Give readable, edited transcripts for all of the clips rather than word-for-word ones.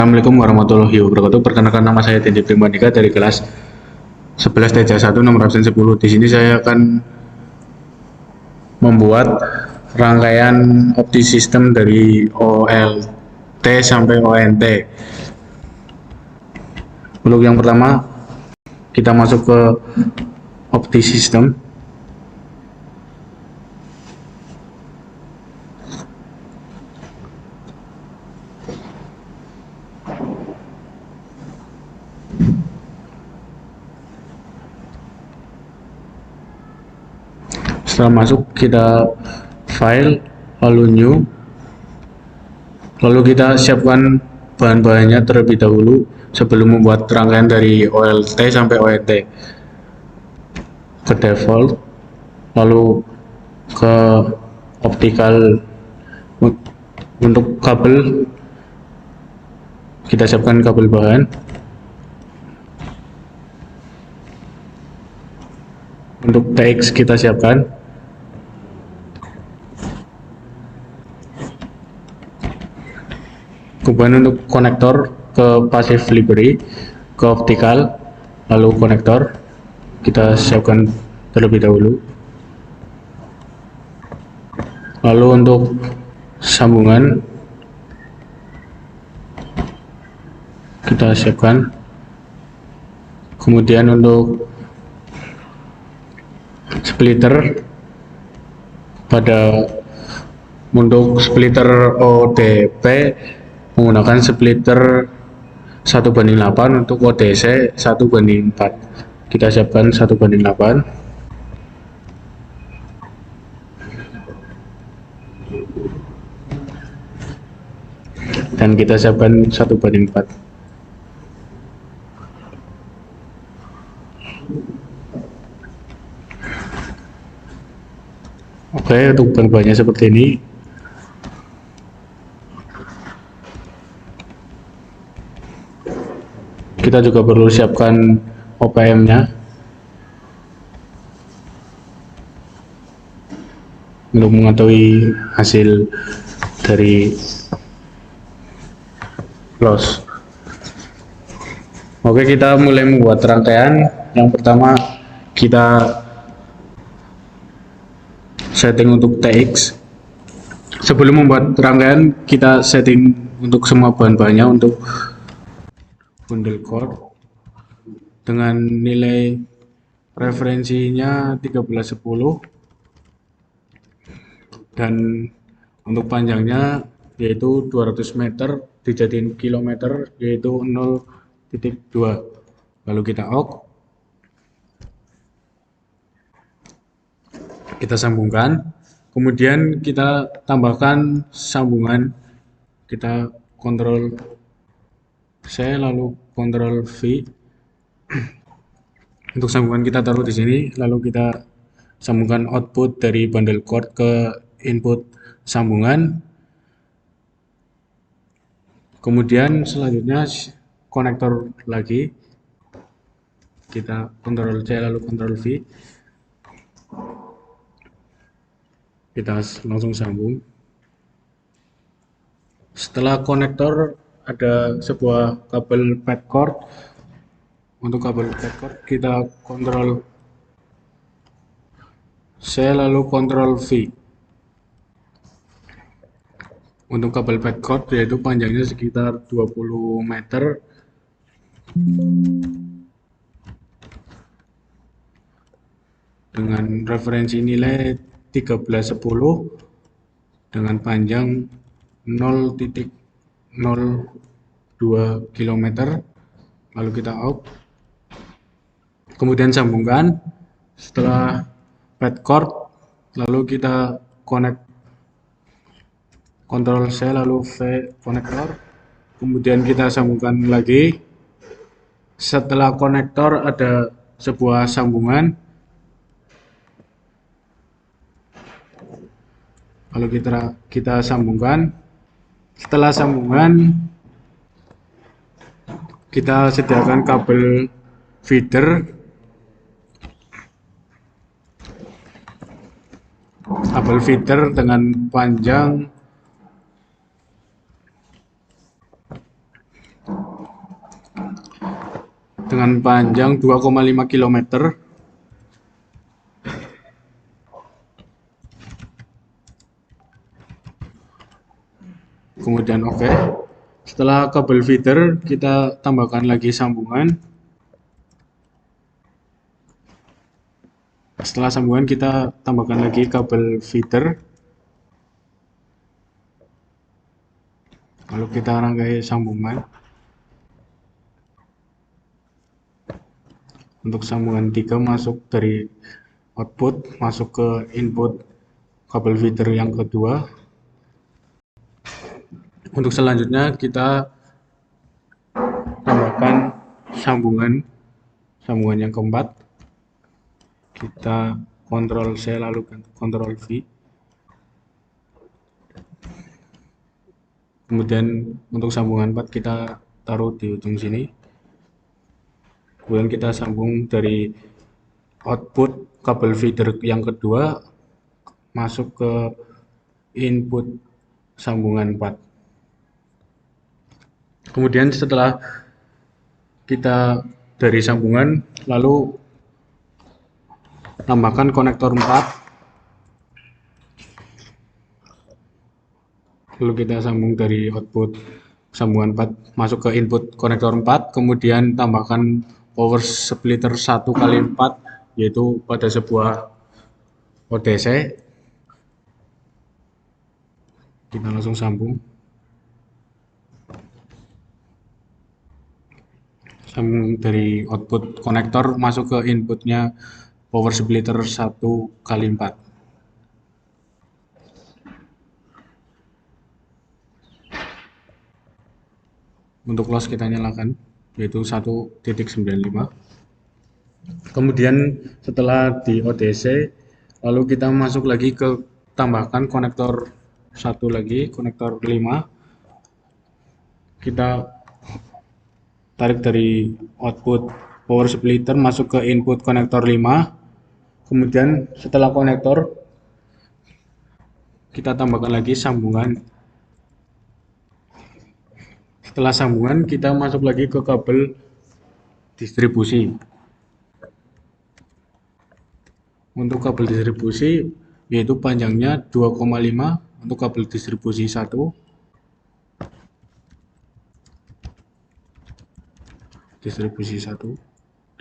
Assalamualaikum warahmatullahi wabarakatuh. Perkenalkan, nama saya Dendi Primandika dari kelas 11 TJ 1 nomor absen 10. Di sini saya akan membuat rangkaian opti sistem dari OLT sampai ONT. Untuk yang pertama, kita masuk ke opti sistem. Setelah masuk, kita file, lalu new, lalu kita siapkan bahan-bahannya terlebih dahulu sebelum membuat rangkaian dari OLT sampai ONT. Ke default, lalu ke optical. Untuk kabel, kita siapkan kabel bahan. Untuk TX kita siapkan. Kemudian untuk konektor ke passive library, ke optical, lalu konektor kita siapkan terlebih dahulu. Lalu untuk sambungan kita siapkan. Kemudian untuk splitter, untuk splitter ODP menggunakan splitter 1:8, untuk ODC 1:4. Kita siapkan 1:8. Dan kita siapkan 1:4. Oke, untuk bahan-bahannya seperti ini. Kita juga perlu siapkan OPM-nya untuk mengetahui hasil dari loss. Oke, kita mulai membuat rangkaian. Yang pertama, kita setting untuk TX. Sebelum membuat rangkaian, kita setting untuk semua bahan-bahannya. Untuk bundle cord dengan nilai referensinya 1310, dan untuk panjangnya yaitu 200 meter dijadiin kilometer yaitu 0,2. lalu kita OK, kita sambungkan, kemudian kita tambahkan sambungan, kita Ctrl C lalu Ctrl V. Untuk sambungan kita taruh di sini, lalu kita sambungkan output dari bundle cord ke input sambungan. Kemudian selanjutnya konektor lagi, kita Ctrl C lalu Ctrl V, kita langsung sambung. Setelah konektor ada sebuah kabel pad cord. Untuk kabel pad cord kita Ctrl C lalu Ctrl V. Untuk kabel pad cord yaitu panjangnya sekitar 20 meter dengan referensi nilai 1310 dengan panjang 0,02 km. Lalu kita out, kemudian sambungkan. Setelah pad cord, lalu kita connect, Ctrl C lalu V konektor, kemudian kita sambungkan lagi. Setelah konektor ada sebuah sambungan, lalu kita sambungkan. Setelah sambungan, kita sediakan kabel feeder dengan panjang dengan panjang 2,5 km. Kemudian oke. Setelah kabel feeder, kita tambahkan lagi sambungan. Setelah sambungan, kita tambahkan lagi kabel feeder. Lalu kita rangkai sambungan. Untuk sambungan 3 masuk dari output, masuk ke input kabel feeder yang kedua. Untuk selanjutnya kita tambahkan sambungan yang keempat. Kita Ctrl C lalu Ctrl V. Kemudian untuk sambungan 4 kita taruh di ujung sini. Kemudian kita sambung dari output kabel feeder yang kedua masuk ke input sambungan 4. Kemudian setelah kita dari sambungan, lalu tambahkan konektor 4. Lalu kita sambung dari output sambungan 4 masuk ke input konektor 4, kemudian tambahkan power splitter 1x4, yaitu pada sebuah ODC. Kita langsung sambung dari output konektor masuk ke inputnya power splitter 1x4. Untuk loss kita nyalakan, yaitu 1.95. Kemudian setelah di ODC, lalu kita masuk lagi ke tambahkan konektor 1 lagi, konektor 5. Kita tarik dari output power splitter masuk ke input konektor 5. Kemudian setelah konektor, kita tambahkan lagi sambungan. Setelah sambungan, kita masuk lagi ke kabel distribusi. Untuk kabel distribusi, yaitu panjangnya 2,5 untuk kabel distribusi 1. Distribusi 1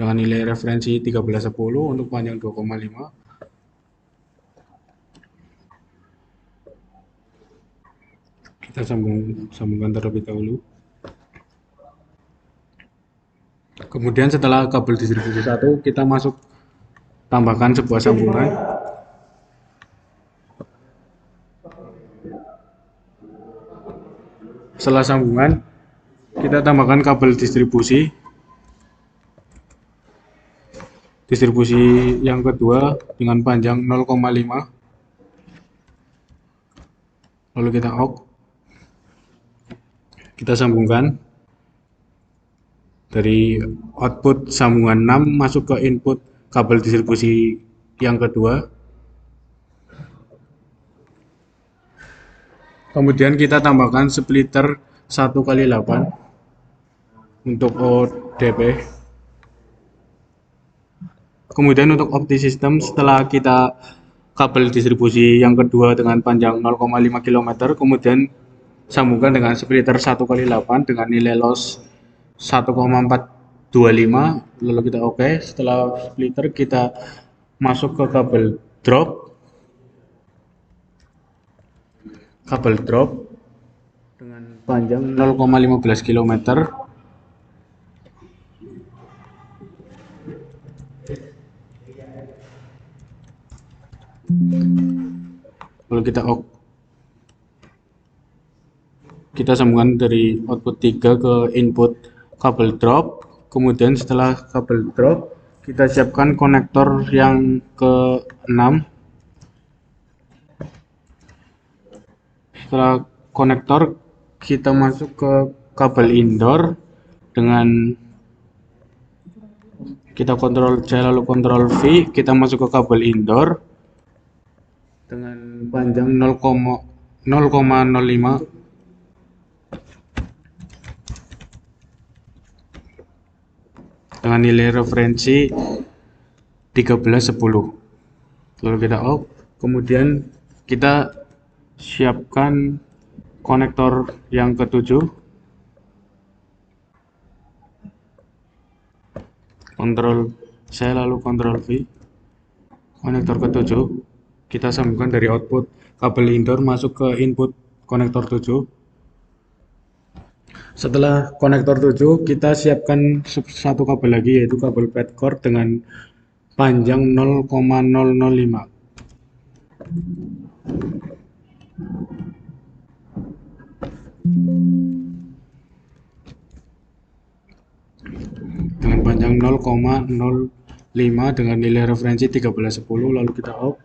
dengan nilai referensi 1310 untuk panjang 2,5. Kita sambungkan terlebih dahulu. Kemudian setelah kabel distribusi 1, kita tambahkan sebuah sambungan. Setelah sambungan, kita tambahkan kabel distribusi yang kedua dengan panjang 0,5. Lalu kita kita sambungkan dari output sambungan 6 masuk ke input kabel distribusi yang kedua. Kemudian kita tambahkan splitter 1x8 untuk ODP. Kemudian untuk opti system, setelah kita kabel distribusi yang kedua dengan panjang 0,5 km, kemudian sambungkan dengan splitter 1x8 dengan nilai loss 1,425, lalu kita oke. Setelah splitter, kita masuk ke kabel drop dengan panjang 0,15 km. Lalu kita sambungkan dari output 3 ke input kabel drop. Kemudian setelah kabel drop, kita siapkan konektor yang ke-6. Setelah konektor, kita masuk ke kabel indoor dengan kita Ctrl C lalu Ctrl V, kita masuk ke kabel indoor dengan panjang 0,05. dengan nilai referensi 1310. Lalu kita off, kemudian kita siapkan konektor yang ketujuh, Ctrl C lalu Ctrl V. Konektor ketujuh kita sambungkan dari output kabel indoor masuk ke input konektor 7. Setelah konektor 7 kita siapkan satu kabel lagi, yaitu kabel padcore dengan panjang 0,005. Dengan panjang 0,05 dengan nilai referensi 1310, lalu kita off.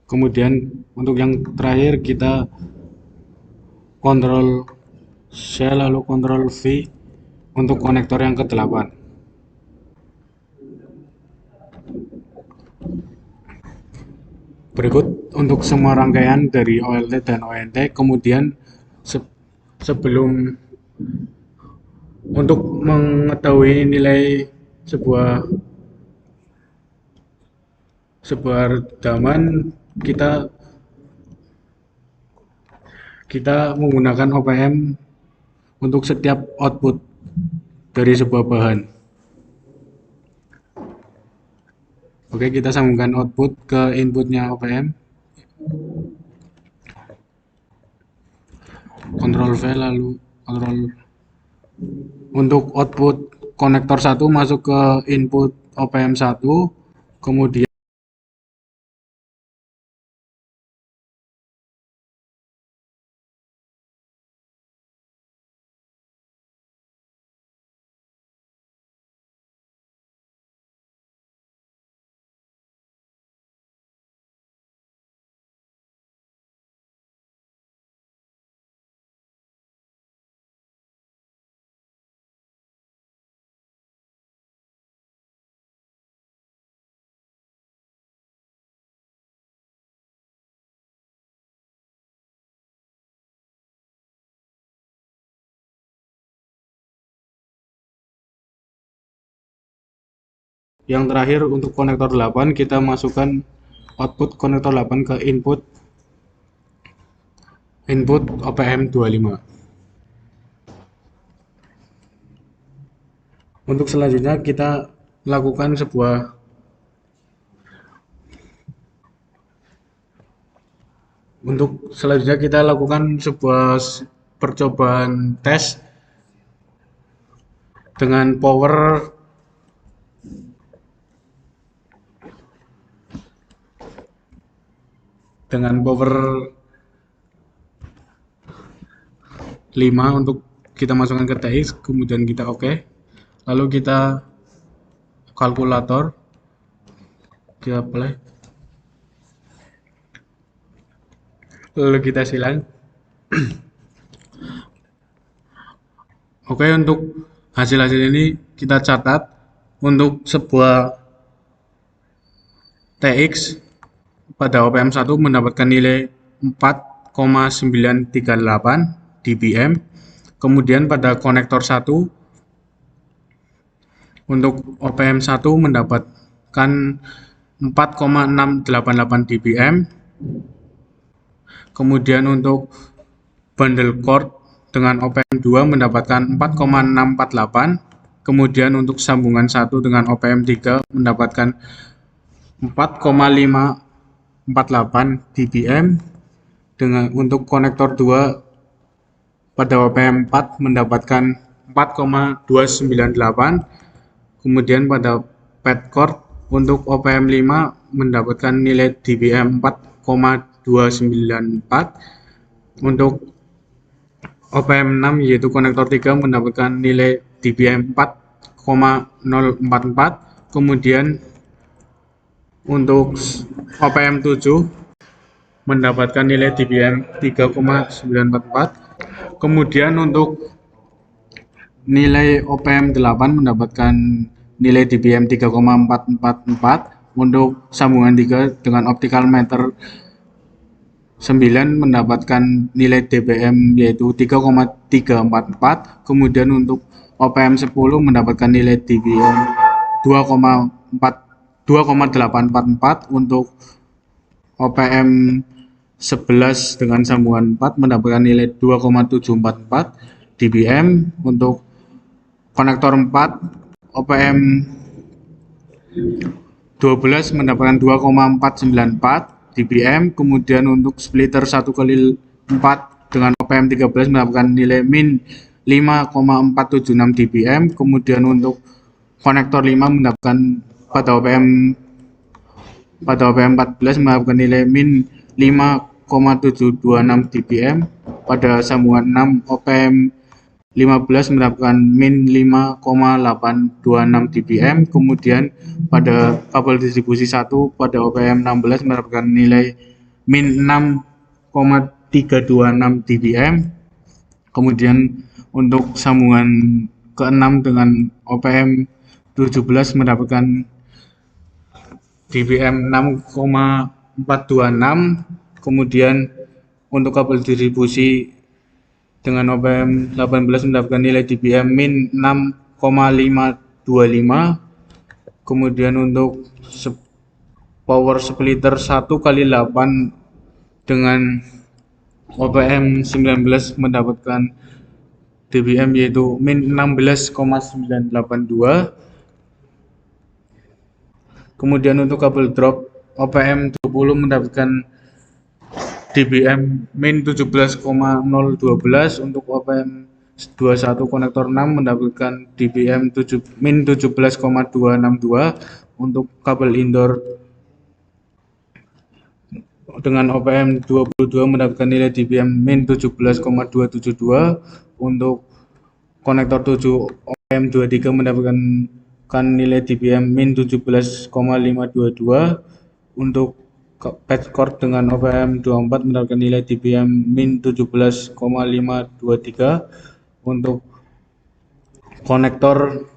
Kemudian untuk yang terakhir kita Ctrl C lalu Ctrl V untuk konektor yang ke-8. Berikut untuk semua rangkaian dari OLT dan ONT. Kemudian sebelum untuk mengetahui nilai sebuah rekaman, kita menggunakan OPM untuk setiap output dari sebuah bahan. Oke, kita sambungkan output ke inputnya OPM. Ctrl V lalu Ctrl. Untuk output konektor 1 masuk ke input OPM 1, kemudian yang terakhir untuk konektor 8 kita masukkan output konektor 8 ke input OPM 25. Untuk selanjutnya kita lakukan sebuah percobaan tes dengan power 5 untuk kita masukkan ke TX, kemudian kita oke. Lalu kita kalkulator, kita play, lalu kita silang. Oke, untuk hasil-hasil ini kita catat. Untuk sebuah TX pada OPM 1 mendapatkan nilai 4,938 dBm. Kemudian pada konektor 1 untuk OPM 1 mendapatkan 4,688 dBm. Kemudian untuk bundle cord dengan OPM 2 mendapatkan 4,648. Kemudian untuk sambungan 1 dengan OPM 3 mendapatkan 4,548 dBm. Untuk konektor 2 pada OPM 4 mendapatkan 4,298. Kemudian pada padcore untuk OPM 5 mendapatkan nilai dBm 4,294. Untuk OPM 6 yaitu konektor 3 mendapatkan nilai dBm 4,044. Kemudian untuk OPM 7 mendapatkan nilai dBm 3,944. Kemudian untuk nilai OPM 8 mendapatkan nilai dBm 3,444. Untuk sambungan 3 dengan optical meter mendapatkan nilai dBm yaitu 3,344, kemudian untuk OPM 10 mendapatkan nilai dBm 2,844, untuk OPM 11 dengan sambungan 4 mendapatkan nilai 2,744 dBm, untuk konektor 4 OPM 12 mendapatkan 2,494 dBm, kemudian untuk splitter 1/4 dengan OPM 13 mendapatkan nilai min 5,476 dBm, kemudian untuk konektor 5 mendapatkan pada OPM 14 mendapatkan nilai min 5,726 dBm, pada sambungan 6 OPM 15 mendapatkan min 5,826 dBm, kemudian pada kabel distribusi 1 pada OPM 16 mendapatkan nilai min 6,326 dBm, kemudian untuk sambungan ke-6 dengan OPM 17 mendapatkan dBm 6,426, kemudian untuk kabel distribusi dengan OPM 18 mendapatkan nilai dBm min 6,525, kemudian untuk power splitter 1/8 dengan OPM 19 mendapatkan dBm yaitu min 16,982, kemudian untuk kabel drop OPM 20 mendapatkan dBm min 17,012, untuk OPM 21 konektor 6 mendapatkan dBm min 17,262, untuk kabel indoor dengan OPM 22 mendapatkan nilai dBm min 17,272, untuk konektor 7 OPM 23 mendapatkan nilai dBm min 17,522, untuk patch cord dengan OPM 24 mendapatkan nilai dBm min 17,523, untuk konektor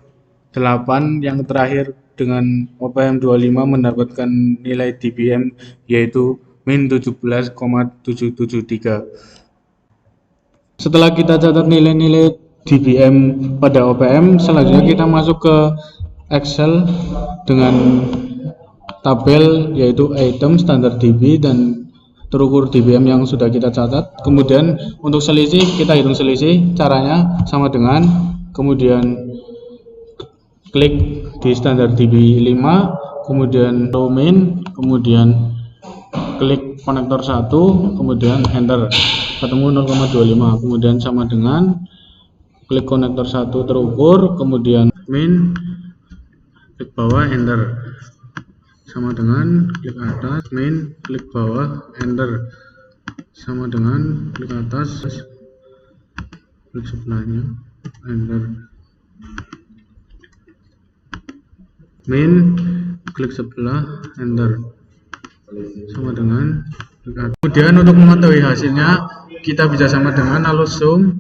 8 yang terakhir dengan OPM 25 mendapatkan nilai dBm yaitu min 17,773. Setelah kita catat nilai-nilai dBm pada OPM, selanjutnya kita masuk ke Excel dengan tabel yaitu item, standar dB, dan terukur dBm yang sudah kita catat. Kemudian untuk selisih kita hitung selisih, caranya sama dengan kemudian klik di standar dB 5, kemudian row main, kemudian klik konektor 1, kemudian enter, ketemu 0,25, kemudian sama dengan klik konektor 1 terukur, kemudian main, klik bawah, enter, sama dengan klik atas, main, klik bawah, enter, sama dengan klik atas, klik sebelahnya, enter, main, klik sebelah, enter, sama dengan klik atas. Kemudian untuk mengetahui hasilnya kita bisa sama dengan lalu zoom.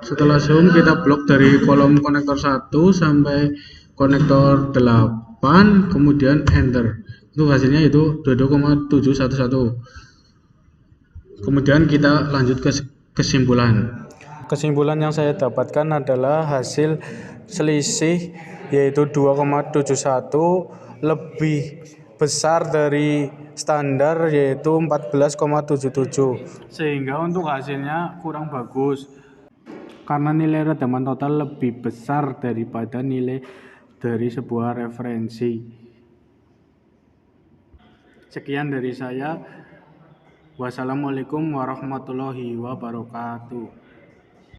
Setelah zoom kita blok dari kolom konektor 1 sampai konektor 8, kemudian enter. Untuk hasilnya itu 22,711. Kemudian kita lanjut ke kesimpulan. Kesimpulan yang saya dapatkan adalah hasil selisih yaitu 2,71 lebih besar dari standar yaitu 14,77, sehingga untuk hasilnya kurang bagus karena nilai redaman total lebih besar daripada nilai dari sebuah referensi. Sekian dari saya. Wassalamualaikum warahmatullahi wabarakatuh.